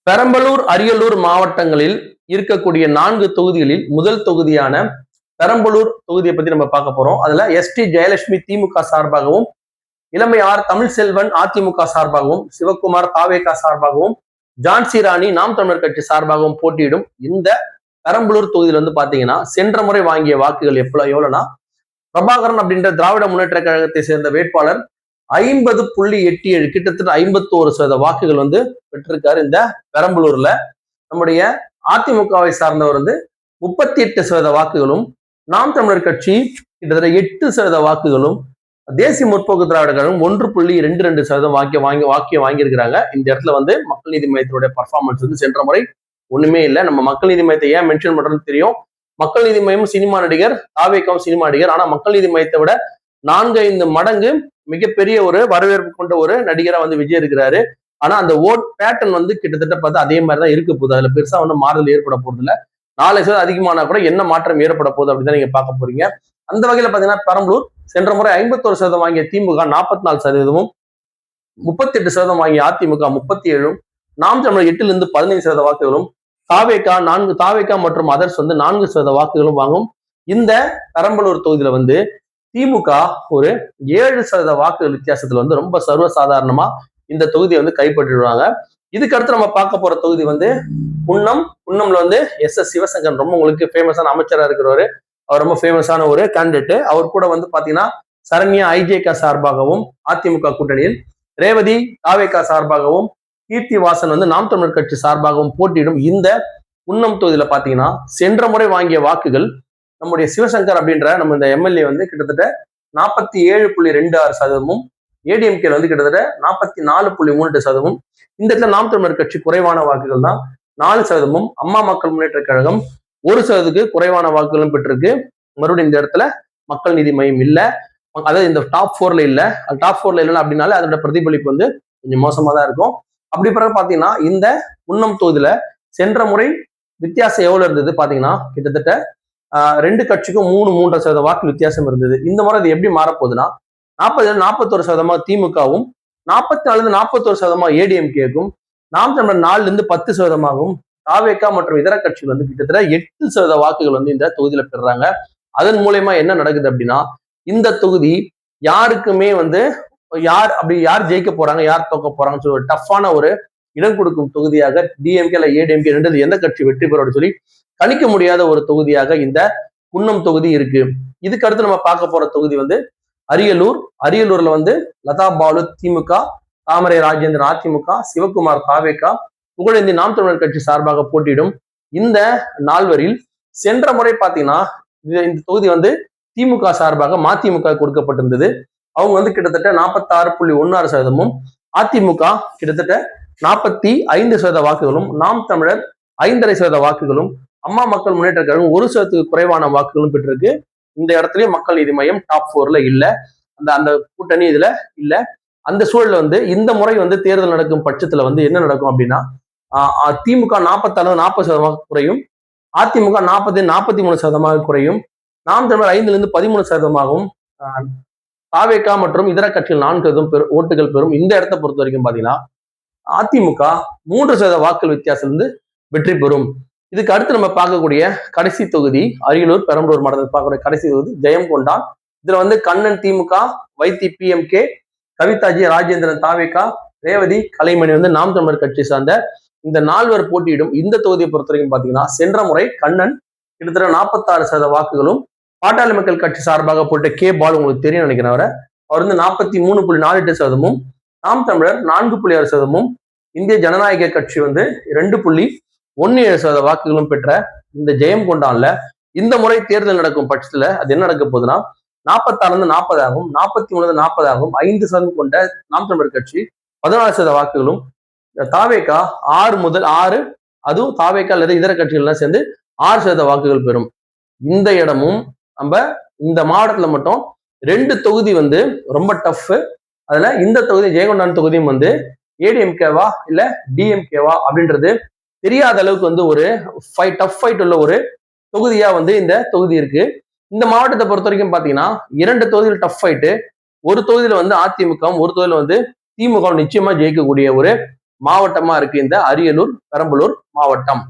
பெரம்பலூர், அரியலூர் மாவட்டங்களில் இருக்கக்கூடிய 4 தொகுதிகளில் முதல் தொகுதியான பெரம்பலூர் தொகுதியை பத்தி நம்ம பார்க்க போறோம். அதுல எஸ்டி ஜெயலட்சுமி திமுக சார்பாகவும், இளமை ஆர் தமிழ்செல்வன் அதிமுக சார்பாகவும், சிவக்குமார் தாவேகா சார்பாகவும், ஜான்சி ராணி நாம் தமிழர் கட்சி சார்பாகவும் போட்டியிடும் இந்த பெரம்பலூர் தொகுதியில் வந்து பாத்தீங்கன்னா சென்ற முறை வாங்கிய வாக்குகள் எவ்வளவுனா, பிரபாகரன் அப்படின்ற திராவிட முன்னேற்ற கழகத்தை சேர்ந்த வேட்பாளர் 50.87 கிட்டத்தட்ட 51% வாக்குகள் வந்து பெற்றிருக்காரு. இந்த பெரம்பலூர்ல நம்முடைய அதிமுகவை சார்ந்தவர் வந்து 38% வாக்குகளும், நாம் தமிழர் கட்சி கிட்டத்தட்ட 8% வாக்குகளும், தேசிய முற்போக்கு திராவிட கழகம் 1.22% வாங்கியிருக்கிறாங்க. இந்த இடத்துல வந்து மக்கள் நீதி மையத்தினுடைய பர்ஃபார்மன்ஸ் வந்து சென்ற முறை ஒண்ணுமே இல்லை. நம்ம மக்கள் நீதி மையத்தை ஏன் மென்ஷன் பண்றதுன்னு தெரியும். மக்கள் நீதி மையம் சினிமா நடிகர், தாவேகாவும் சினிமா நடிகர். ஆனா மக்கள் நீதி மையத்தை விட 4-5 மடங்கு மிகப்பெரிய ஒரு வரவேற்பு கொண்ட ஒரு நடிகரா வந்து விஜய் இருக்கிறாரு. ஆனா அந்த ஓட் பேட்டர்ன் வந்து கிட்டத்தட்ட பார்த்தா அதே மாதிரிதான் இருக்க போகுது. அதுல பெருசா வந்து மாறுதல் ஏற்பட போறது இல்ல. 4% அதிகமானா கூட என்ன மாற்றம் ஏற்பட போகுது அப்படின்னு நீங்க பார்க்க போறீங்க. அந்த வகையில பாத்தீங்கன்னா பெரம்பலூர் சென்ற முறை 51% வாங்கிய திமுக 44%, 38% வாங்கிய அதிமுக 37, நாம் தமிழர் 8 15% வாக்குகளும், தாவேகா மற்றும் அதர்ஸ் வந்து 4% வாக்குகளும் வாங்கும். இந்த பெரம்பலூர் தொகுதியில வந்து திமுக ஒரு 7% வாக்குகள் வித்தியாசத்துல வந்து ரொம்ப சர்வசாதாரணமா இந்த தொகுதியை வந்து கைப்பற்றிடுவாங்க. இதுக்கு அடுத்து நம்ம பார்க்க போற தொகுதி வந்து குன்னம்ல வந்து எஸ் சிவசங்கரன், ரொம்ப உங்களுக்கு ஃபேமஸான அமைச்சரா இருக்கிறவரு. அவர் ரொம்ப ஃபேமஸான ஒரு கேண்டிடேட். அவர் கூட வந்து பாத்தீங்கன்னா சரண்யா ஐஜேகா சார்பாகவும் அதிமுக கூட்டணியில், ரேவதி தாவேகா சார்பாகவும், கீர்த்தி வாசன் வந்து நாம் தமிழர் கட்சி சார்பாகவும் போட்டியிடும் இந்த குன்னம் தொகுதியில பாத்தீங்கன்னா சென்ற முறை வாங்கிய வாக்குகள் நம்முடைய சிவசங்கர் அப்படின்ற நம்ம இந்த எம்எல்ஏ வந்து கிட்டத்தட்ட 47.26%, ஏடிஎம்கே வந்து கிட்டத்தட்ட 44.38%. இந்த இடத்துல நாம் தமிழர் கட்சி குறைவான வாக்குகள் தான் 4%, அம்மா மக்கள் முன்னேற்ற கழகம் 1% குறைவான வாக்குகளும் பெற்றிருக்கு. மறுபடியும் இந்த இடத்துல மக்கள் நீதி மையம் இல்ல, அதாவது இந்த டாப் 4ல இல்ல. டாப் 4ல இல்லைன்னா அப்படின்னாலே அதோட பிரதிபலிப்பு வந்து கொஞ்சம் மோசமா தான் இருக்கும். அப்படி பிறகு பாத்தீங்கன்னா இந்த குன்னம் தொகுதியில சென்ற முறை வித்தியாசம் எவ்வளவு இருந்தது பாத்தீங்கன்னா கிட்டத்தட்ட 2 கட்சிக்கும் 3.5% வாக்கு வித்தியாசம் இருந்தது. இந்த முறை இது எப்படி மாறப்போகுதுன்னா 41% திமுகவும், 44-41% ஏடிஎம்கேக்கும், நாம் தமிழர் 4-10%, தாவேகா மற்றும் இதர கட்சிகள் வந்து கிட்டத்தட்ட 8% வாக்குகள் வந்து இந்த தொகுதியில பெறுறாங்க. அதன் மூலயமா என்ன நடக்குது அப்படின்னா, இந்த தொகுதி யாருக்குமே வந்து யார் ஜெயிக்க போறாங்க, யார் தோக்க போறாங்கன்னு சொல்லி ஒரு டஃப்பான ஒரு இடம் கொடுக்கும் தொகுதியாக டிஎம்கே இல்ல ஏடிஎம்கே ரெண்டு எந்த கட்சி வெற்றி பெறும் சொல்லி கணிக்க முடியாத ஒரு தொகுதியாக இந்த குன்னம் தொகுதி இருக்கு. இதுக்கு அடுத்து நம்ம பார்க்க போற தொகுதி வந்து அரியலூர்ல வந்து லதா பாலு திமுக, தாமரை ராஜேந்திரன் அதிமுக, சிவக்குமார் தாவேகா, புகழேந்தி நாம் தமிழர் கட்சி சார்பாக போட்டியிடும் இந்த நால்வரில் சென்ற முறை பாத்தீங்கன்னா இந்த தொகுதி வந்து திமுக சார்பாக மதிமுக கொடுக்கப்பட்டிருந்தது. அவங்க வந்து கிட்டத்தட்ட 46.16%, அதிமுக கிட்டத்தட்ட 45% வாக்குகளும், நாம் தமிழர் 5.5% வாக்குகளும், அம்மா மக்கள் முன்னேற்ற கழகம் 1% குறைவான வாக்குகளும் பெற்றிருக்கு. இந்த இடத்துலயும் மக்கள் நீதி மையம் டாப் 4ல இல்ல, அந்த கூட்டணி இதுல இல்ல. அந்த சூழல்ல வந்து இந்த முறை வந்து தேர்தல் நடக்கும் பட்சத்துல வந்து என்ன நடக்கும் அப்படின்னா, திமுக 40% குறையும், அதிமுக 43% குறையும், நாம் தமிழர் 5-13%, தாவேகா மற்றும் இதர கட்சிகள் 4% ஓட்டுகள் பெறும். இந்த இடத்தை பொறுத்த வரைக்கும் பாத்தீங்கன்னா அதிமுக 3% வாக்குகள் வித்தியாசம் வந்து வெற்றி பெறும். இதுக்கு அடுத்து நம்ம பார்க்கக்கூடிய கடைசி தொகுதி அரியலூர் பெரம்பலூர் மாவட்டத்தில் பார்க்கக்கூடிய கடைசி தொகுதி ஜெயங்கொண்டான். இதுல வந்து கண்ணன் திமுக, வைத்தி பிஎம்கே, கவிதாஜி ராஜேந்திரன் தாவேகா, ரேவதி கலைமணி வந்து நாம் தமிழர் கட்சி சார்ந்த இந்த 4 போட்டியிடும் இந்த தொகுதியை பொறுத்த வரைக்கும் பாத்தீங்கன்னா சென்ற முறை கண்ணன் கிட்டத்தட்ட 46% வாக்குகளும், பாட்டாளி மக்கள் கட்சி சார்பாக போட்ட கே பால் உங்களுக்கு தெரியும் நினைக்கிறேன், அவர் வந்து 43.48%, நாம் தமிழர் 4.6%, இந்திய ஜனநாயக கட்சி வந்து 2.17% வாக்குகளும் பெற்ற இந்த ஜெயங்கொண்டான்ல இந்த முறை தேர்தல் நடக்கும் பட்சத்துல அது என்ன நடக்க போகுதுன்னா 46-40 43-40 5% கொண்ட நாம் தமிழர் கட்சி 14% வாக்குகளும், தாவேகா 6 அதுவும் தாவேகா அல்லது இதர கட்சிகள்லாம் சேர்ந்து 6% வாக்குகள் பெறும். இந்த இடமும் நம்ம இந்த மாவட்டத்துல மட்டும் 2 தொகுதி வந்து ரொம்ப டஃப். அதுல இந்த தொகுதி ஜெயங்கொண்டான் தொகுதியும் வந்து ஏடிஎம்கேவா இல்ல டிஎம்கேவா அப்படின்றது தெரியாத அளவுக்கு வந்து ஒரு டஃப் ஃபைட் உள்ள ஒரு தொகுதியா வந்து இந்த தொகுதி இருக்கு. இந்த மாவட்டத்தை பொறுத்த வரைக்கும் பாத்தீங்கன்னா 2 தொகுதியில் டஃப் ஃபைட்டு, ஒரு தொகுதியில வந்து அதிமுகவும் ஒரு தொகுதியில வந்து திமுக நிச்சயமா ஜெயிக்கக்கூடிய ஒரு மாவட்டமா இருக்கு இந்த அரியலூர் பெரம்பலூர் மாவட்டம்.